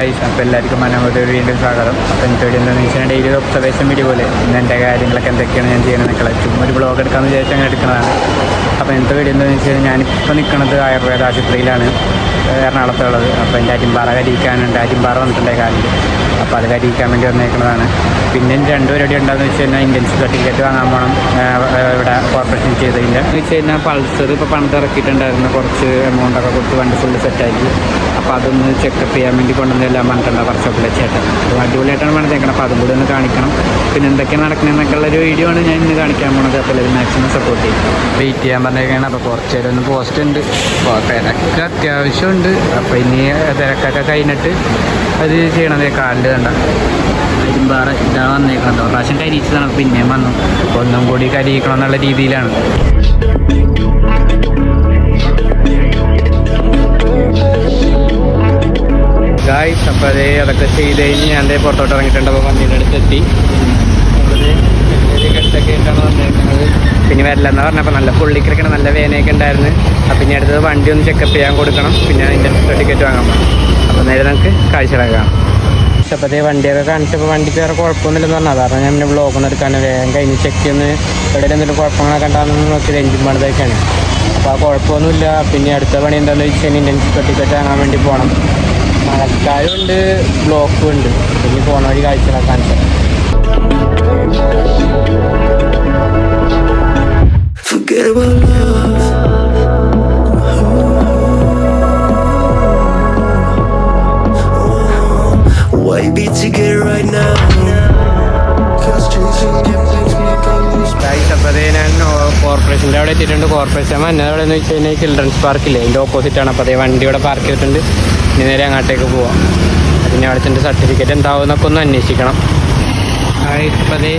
അപ്പോൾ എല്ലാവർക്കും മനോഹര വീണ്ടും സ്വാഗതം. അപ്പോൾ എനിക്ക് വീഡിയോ എന്താണെന്ന് വെച്ചാൽ ഡെയിലി ഒബ്സർവേഷൻ വീഡിയോ പോലെ ഇന്ന് എൻ്റെ കാര്യങ്ങളൊക്കെ എന്തൊക്കെയാണ് ഞാൻ ചെയ്യണമെന്നൊക്കെ ചുമ്മാ ഒരു ബ്ലോഗ് എടുക്കാമെന്ന് വിചാരിച്ച് അങ്ങനെ എടുക്കുന്നതാണ്. അപ്പോൾ ഇന്നത്തെ വീഡിയോ എന്താണെന്ന് വെച്ച് കഴിഞ്ഞാൽ ഞാനിപ്പോൾ നിൽക്കുന്നത് ആയുർവേദ ആശുപത്രിയിലാണ്, എറണാകുളത്തുള്ളത്. അപ്പോൾ എൻ്റെ അരിമ്പാറ കരിയിക്കാനുണ്ട്, അരിമ്പാറ വന്നിട്ടുണ്ട് കാലിൽ. അപ്പോൾ അത് കരിയിക്കാൻ വേണ്ടി വന്നേക്കുന്നതാണ്. പിന്നെ 2 പരിപാടി ഉണ്ടാകുന്ന വെച്ച് കഴിഞ്ഞാൽ ഇൻറ്റൻസ് സർട്ടിഫിക്കറ്റ് വാങ്ങാൻ പോകണം ഇവിടെ കോർപ്പറേഷൻ ചെയ്തതിൻ്റെ എന്ന് വെച്ച് കഴിഞ്ഞാൽ പൾസർ ഇപ്പോൾ പണ്ട് ഇറക്കിയിട്ടുണ്ടായിരുന്നു, കുറച്ച് എമൗണ്ടൊക്കെ കൊടുത്ത് വണ്ടി ഫുള്ള് സെറ്റാക്കി. അപ്പോൾ അതൊന്ന് ചെക്കപ്പ് ചെയ്യാൻ വേണ്ടി കൊണ്ടുവന്നെല്ലാം പറഞ്ഞിട്ടുണ്ട് വർക്ക്ഷോപ്പിലെ ചേട്ടൻ. അപ്പോൾ അടിപൊളിയായിട്ടാണ് പറഞ്ഞേക്കണം. അപ്പോൾ അതും കൂടി ഒന്ന് കാണിക്കണം. പിന്നെ എന്തൊക്കെയാണ് നടക്കണമെന്നൊക്കെ ഉള്ളൊരു വീഡിയോ ആണ് ഞാൻ ഇന്ന് കാണിക്കാൻ പോണത്. അപ്പോൾ എല്ലാവരും മാക്സിമം സപ്പോർട്ട് ചെയ്യും. വെയിറ്റ് ചെയ്യാൻ പറഞ്ഞേക്കാണ്. അപ്പോൾ കുറച്ച് നേരം ഒന്ന് പോസ്റ്റ് ഉണ്ട്, തിരക്ക് അത്യാവശ്യമുണ്ട്. അപ്പോൾ ഇനി തിരക്കൊക്കെ കഴിഞ്ഞിട്ട് അത് ചെയ്യണത് കാലിൽ കണ്ട അരിമ്പാറ ഇതാ വന്നേക്കണത്. പ്രാവശ്യം കരിയിച്ചതാണ്, പിന്നെയും വന്നു. അപ്പോൾ ഒന്നും കൂടി കരിയിക്കണം എന്നുള്ള രീതിയിലാണ്. ഗായ്സ്, അപ്പോൾ അതൊക്കെ ചെയ്ത് കഴിഞ്ഞ് ഞാൻ പുറത്തോട്ട് ഇറങ്ങിയിട്ടുണ്ട്. അപ്പോൾ വണ്ടിയുടെ അടുത്തെത്തി. അടുത്തൊക്കെ ആയിട്ടാണ് വന്നേക്കുന്നത്. പിന്നെ വരില്ലെന്ന് പറഞ്ഞപ്പോൾ നല്ല പുള്ളിക്കിറക്കണം, നല്ല വേനയൊക്കെ ഉണ്ടായിരുന്നു. അപ്പം ഇനി അടുത്തത് വണ്ടി ഒന്ന് ചെക്കപ്പ് ചെയ്യാൻ കൊടുക്കണം. പിന്നെ അതിൻ്റെ ടിക്കറ്റ് വാങ്ങാൻ പോകണം. അപ്പോൾ നേരെ നമുക്ക് കാഴ്ചകളാക്കാം. അപ്പോൾ വണ്ടിയൊക്കെ കാണിച്ചപ്പോൾ വണ്ടിക്ക് വേറെ കുഴപ്പമൊന്നുമില്ലെന്ന് പറഞ്ഞാൽ കാരണം ഞാൻ ബ്ലോഗ് ഒന്നും എടുക്കാൻ വേഗം കഴിഞ്ഞ് ചെക്ക് ചെയ്യുന്ന എവിടെ എന്തെങ്കിലും കുഴപ്പങ്ങളൊക്കെ ഉണ്ടാകുന്ന നോക്കിയത് എഞ്ചിൻ പണിതൊക്കെയാണ്. അപ്പോൾ ആ കുഴപ്പമൊന്നുമില്ല. പിന്നെ അടുത്ത പണി എന്താണെന്ന് വെച്ച് കഴിഞ്ഞാൽ ഇൻറ്റൻസ് ടിക്കറ്റ് വാങ്ങാൻ വേണ്ടി പോകണം. മഴക്കാരുണ്ട്, ബ്ലോക്കും ഉണ്ട്. പിന്നെ പോണ വഴി കാഴ്ചകളൊക്കെ കാണിച്ചത്. ഞാൻ കോർപ്പറേഷൻ്റെ അവിടെ എത്തിയിട്ടുണ്ട്. കോർപ്പറേഷൻ വന്നത് അവിടെ എന്ന് വെച്ച് കഴിഞ്ഞാൽ ചിൽഡ്രൻസ് പാർക്കില്ലേ, അതിൻ്റെ ഓപ്പോസിറ്റാണ്. അപ്പോൾ അതേ വണ്ടി ഇവിടെ പാർക്ക് ചെയ്തിട്ടുണ്ട്. ഇനി നേരെ അങ്ങോട്ടേക്ക് പോവാം. പിന്നെ അവിടെ ചെന്ന് സർട്ടിഫിക്കറ്റ് എന്താവും എന്നൊക്കെ ഒന്ന് അന്വേഷിക്കണം. ഇപ്പോൾ അതേ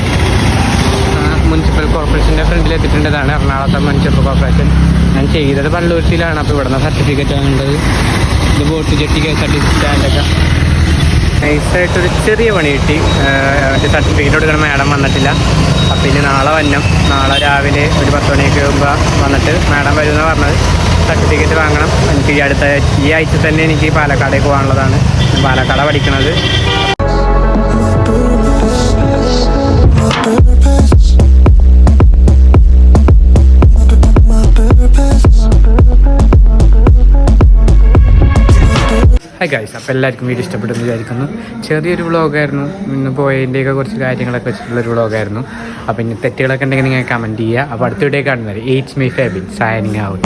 മുനിസിപ്പൽ കോർപ്പറേഷൻ്റെ ഫ്രണ്ടിൽ എത്തിയിട്ടുണ്ടതാണ്, എറണാകുളത്തെ മുനിസിപ്പൽ കോർപ്പറേഷൻ. ഞാൻ ചെയ്തത് പള്ളുരുത്തിയിലാണ്. അപ്പോൾ ഇവിടെ നിന്ന് സർട്ടിഫിക്കറ്റ് വാങ്ങേണ്ടത്. ഇത് ബോട്ട് ജെട്ടി KSRTC സ്റ്റാൻഡൊക്കെ നൈസായിട്ടൊരു ചെറിയ പണി കിട്ടി. സർട്ടിഫിക്കറ്റ് കൊടുക്കണം, മാഡം വന്നിട്ടില്ല. അപ്പം ഇനി നാളെ രാവിലെ ഒരു 10 മണിയൊക്കെ ആകുമ്പോൾ വന്നിട്ട് മാഡം വരുമെന്നാണ് പറഞ്ഞത്. സർട്ടിഫിക്കറ്റ് വാങ്ങണം. എനിക്ക് ഈ ആഴ്ച തന്നെ എനിക്ക് പാലക്കാടേക്ക് പോകാനുള്ളതാണ്. പാലക്കാടാണ് പഠിക്കുന്നത്. ഹായ് ഗൈസ്, അപ്പോൾ എല്ലാവർക്കും വീഡിയോ ഇഷ്ടപ്പെട്ടെന്ന് വിചാരിക്കുന്നു. ചെറിയൊരു വ്ളോഗായിരുന്നു. ഇന്ന് പോയതിൻ്റെയൊക്കെ കുറച്ച് കാര്യങ്ങളൊക്കെ വെച്ചിട്ടുള്ളൊരു വ്ളോഗായിരുന്നു. അപ്പോൾ ഇനി തെറ്റുകളൊക്കെ ഉണ്ടെങ്കിൽ നിങ്ങൾ കമൻറ്റ് ചെയ്യുക. അപ്പോൾ അടുത്ത വീഡിയോ കാണുന്നത് it's me Febin signing out.